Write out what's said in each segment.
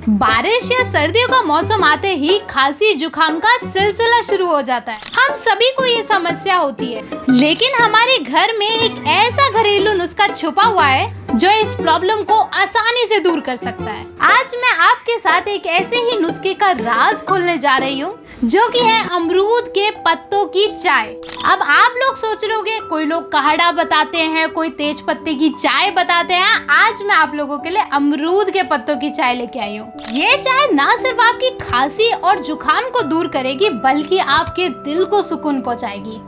बारिश या सर्दियों का मौसम आते ही खांसी जुकाम का सिलसिला शुरू हो जाता है। हम सभी को ये समस्या होती है, लेकिन हमारे घर में एक ऐसा घरेलू नुस्खा छुपा हुआ है जो इस प्रॉब्लम को आसानी से दूर कर सकता है। आज मैं आपके साथ एक ऐसे ही नुस्खे का राज खोलने जा रही हूँ जो कि है अमरूद के पत्तों की चाय। अब आप लोग सोच रहे होंगे, कोई लोग काढ़ा बताते हैं, कोई तेज पत्ते की चाय बताते हैं। आज मैं आप लोगों के लिए अमरूद के पत्तों की चाय लेके आई हूँ। ये चाय ना सिर्फ आपकी खांसी और जुकाम को दूर करेगी, बल्कि आपके दिल को सुकून पहुंचाएगी,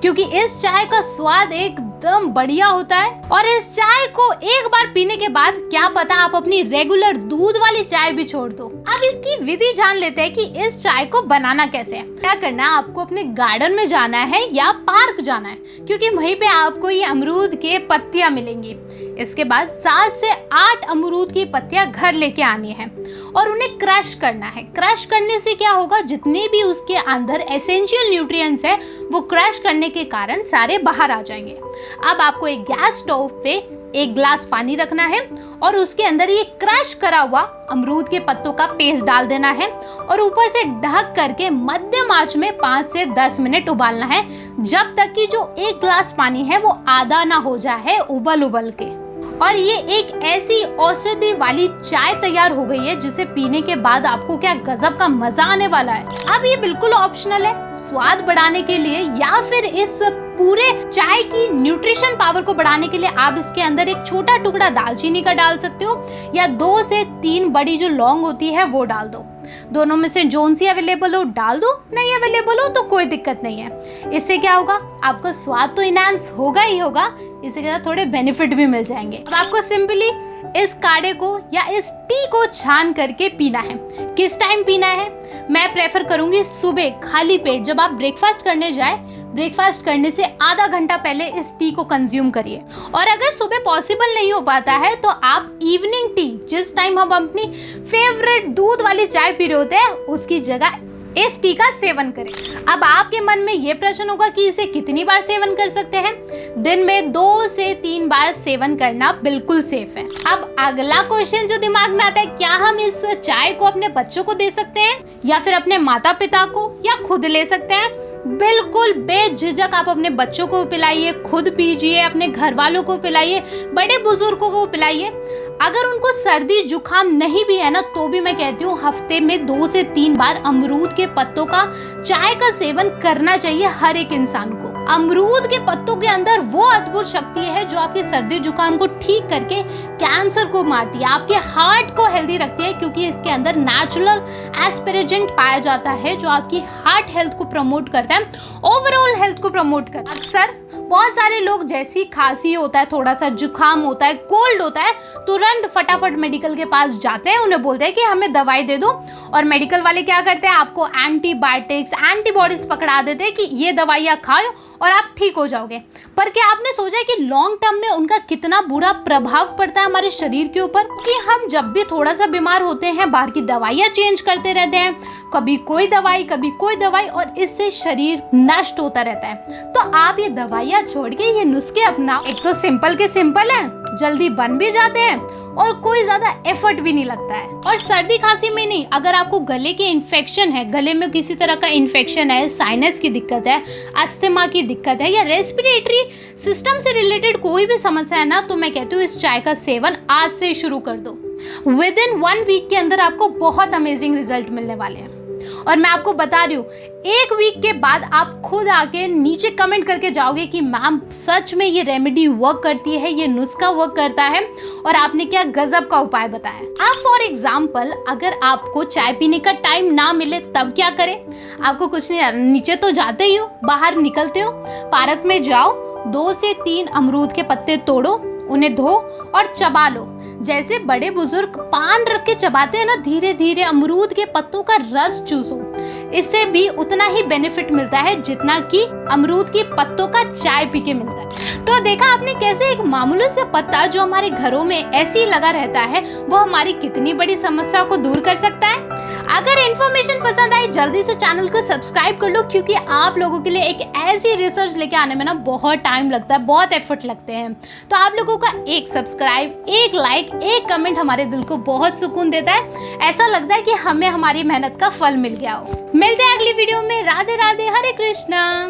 क्योंकि इस चाय का स्वाद एकदम बढ़िया होता है। और इस चाय को एक बार पीने के बाद क्या पता आप अपनी रेगुलर दूध वाली चाय भी छोड़ दो। अब इसकी विधि जान लेते हैं कि इस चाय को बनाना कैसे है। क्या करना है, आपको अपने गार्डन में जाना है या पार्क जाना है, क्योंकि वहीं पे आपको ये अमरूद के पत्तियां मिलेंगी। इसके बाद 7 से 8 अमरूद की पत्तियां घर लेके आनी है और उन्हें क्रश करना है। क्रश करने से क्या होगा, जितने भी उसके अंदर एसेंशियल न्यूट्रिएंट्स है वो क्रश करने के कारण सारे बाहर आ जाएंगे। अब आपको एक गैस स्टोव पे 1 गिलास पानी रखना है और उसके अंदर ये क्रश करा हुआ अमरूद के पत्तों का पेस्ट डाल देना है और ऊपर से ढक करके मध्यम आंच में 5 से 10 मिनट उबालना है, जब तक कि जो 1 गिलास पानी है वो आधा ना हो जाए उबल उबल के। और ये एक ऐसी औषधि वाली चाय तैयार हो गई है जिसे पीने के बाद आपको क्या गजब का मजा आने वाला है। अब ये बिल्कुल ऑप्शनल है, स्वाद बढ़ाने के लिए या फिर इस पूरे चाय की न्यूट्रिशन पावर को बढ़ाने के लिए आप इसके अंदर एक छोटा टुकड़ा दालचीनी का डाल सकते हो या 2 से 3 बड़ी जो लौंग होती है वो डाल दो। दोनों में से जोन सी अवेलेबल हो डाल दो, नहीं अवेलेबल हो तो कोई दिक्कत नहीं है। इससे क्या होगा, आपका स्वाद तो इनहैंस होगा ही होगा, इससे क्या थोड़े बेनिफिट भी मिल जाएंगे। अब आपको सिंपली इस काढ़े को या इस टी को छान करके पीना है। किस टाइम पीना है, मैं प्रेफर करूंगी सुबह खाली पेट, जब आप ब्रेकफास्ट करने जाए, ब्रेकफास्ट करने से आधा घंटा पहले इस टी को कंज्यूम करिए। और अगर सुबह पॉसिबल नहीं हो पाता है तो आप इवनिंग टी, जिस टाइम हम अपनी फेवरेट दूध वाली चाय पी रहे होते हैं, उसकी जगह इस टी का सेवन करें। अब आपके मन में ये प्रश्न होगा कि इसे कितनी बार सेवन कर सकते हैं। दिन में 2 से 3 बार सेवन करना बिल्कुल सेफ है। अब अगला क्वेश्चन जो दिमाग में आता है, क्या हम इस चाय को अपने बच्चों को दे सकते हैं या फिर अपने माता पिता को या खुद ले सकते हैं? बिल्कुल बेझिझक आप अपने बच्चों को पिलाइए, खुद पीजिए, अपने घर वालों को पिलाइए, बड़े बुजुर्गों को पिलाइए। अगर उनको सर्दी जुकाम नहीं भी है ना, तो भी मैं कहती हूँ हफ्ते में 2 से 3 बार अमरूद के पत्तों का चाय का सेवन करना चाहिए हर एक इंसान को। अमरूद के पत्तों के अंदर वो अद्भुत शक्ति है जो आपके सर्दी जुकाम को ठीक करके कैंसर को मारती है, आपके हार्ट को हेल्दी रखती है, क्योंकि इसके अंदर नेचुरल एस्पिरेजेंट पाया जाता है जो आपकी हार्ट हेल्थ को प्रमोट करता है, ओवरऑल हेल्थ को प्रमोट करता है। अक्सर बहुत सारे लोग जैसी खांसी होता है, थोड़ा सा जुकाम होता है, कोल्ड होता है, तुरंत फटाफट मेडिकल के पास जाते हैं, उन्हें बोलते हैं कि हमें दवाई दे दो, और मेडिकल वाले क्या करते हैं, आपको एंटीबायोटिक्स, एंटीबॉडीज पकड़ा देते हैं कि ये दवाइयाँ खाओ और आप ठीक हो जाओगे। पर क्या आपने सोचा है कि लॉन्ग टर्म में उनका कितना बुरा प्रभाव पड़ता है हमारे शरीर के ऊपर? कि हम जब भी थोड़ा सा बीमार होते हैं, बाहर की दवाइयाँ चेंज करते रहते हैं, कभी कोई दवाई कभी कोई दवाई, और इससे शरीर नष्ट होता रहता है। तो आप ये दवाइयाँ छोड़ के ये नुस्खे अपनाओ। एक तो सिंपल के सिंपल है, जल्दी बन भी जाते हैं और कोई ज्यादा एफर्ट भी नहीं लगता है। और सर्दी खांसी में नहीं, अगर आपको गले के इन्फेक्शन है, गले में किसी तरह का इन्फेक्शन है, साइनस की दिक्कत है, अस्थमा की दिक्कत है या रेस्पिरेटरी सिस्टम से रिलेटेड कोई भी समस्या है ना, तो मैं कहती हूँ इस चाय का सेवन आज से शुरू कर दो। विद इन 1 वीक के अंदर आपको बहुत अमेजिंग रिजल्ट मिलने वाले हैं। और मैं आपको बता रही हूँ, 1 वीक के बाद आप खुद आके नीचे कमेंट करके जाओगे कि मैम सच में ये रेमेडी वर्क करती है, ये नुस्खा वर्क करता है और आपने क्या गजब का उपाय बताया। अब फॉर एग्जाम्पल, अगर आपको चाय पीने का टाइम ना मिले तब क्या करें? आपको कुछ नहीं, नीचे तो जाते ही हो, बाहर निकलते हो, पार्क में जाओ, 2 से 3 अमरूद के पत्ते तोड़ो, उन्हें धो और चबा लो। जैसे बड़े बुजुर्ग पान रख के चबाते हैं ना, धीरे धीरे अमरूद के पत्तों का रस चूसो। इससे भी उतना ही बेनिफिट मिलता है जितना कि अमरूद के पत्तों का चाय पी के मिलता है। तो देखा आपने कैसे एक मामूली सा पत्ता जो हमारे घरों में ऐसे ही लगा रहता है, वो हमारी कितनी बड़ी समस्या को दूर कर सकता है। अगर इन्फॉर्मेशन पसंद आई जल्दी से चैनल को सब्सक्राइब कर लो, क्योंकि आप लोगों के लिए एक ऐसी रिसर्च लेके आने में ना बहुत टाइम लगता है, बहुत एफर्ट लगते हैं। तो आप लोगों का एक सब्सक्राइब, एक लाइक, एक कमेंट हमारे दिल को बहुत सुकून देता है। ऐसा लगता है कि हमें हमारी मेहनत का फल मिल गया हो। मिलते हैं अगली वीडियो में। राधे राधे, हरे कृष्णा।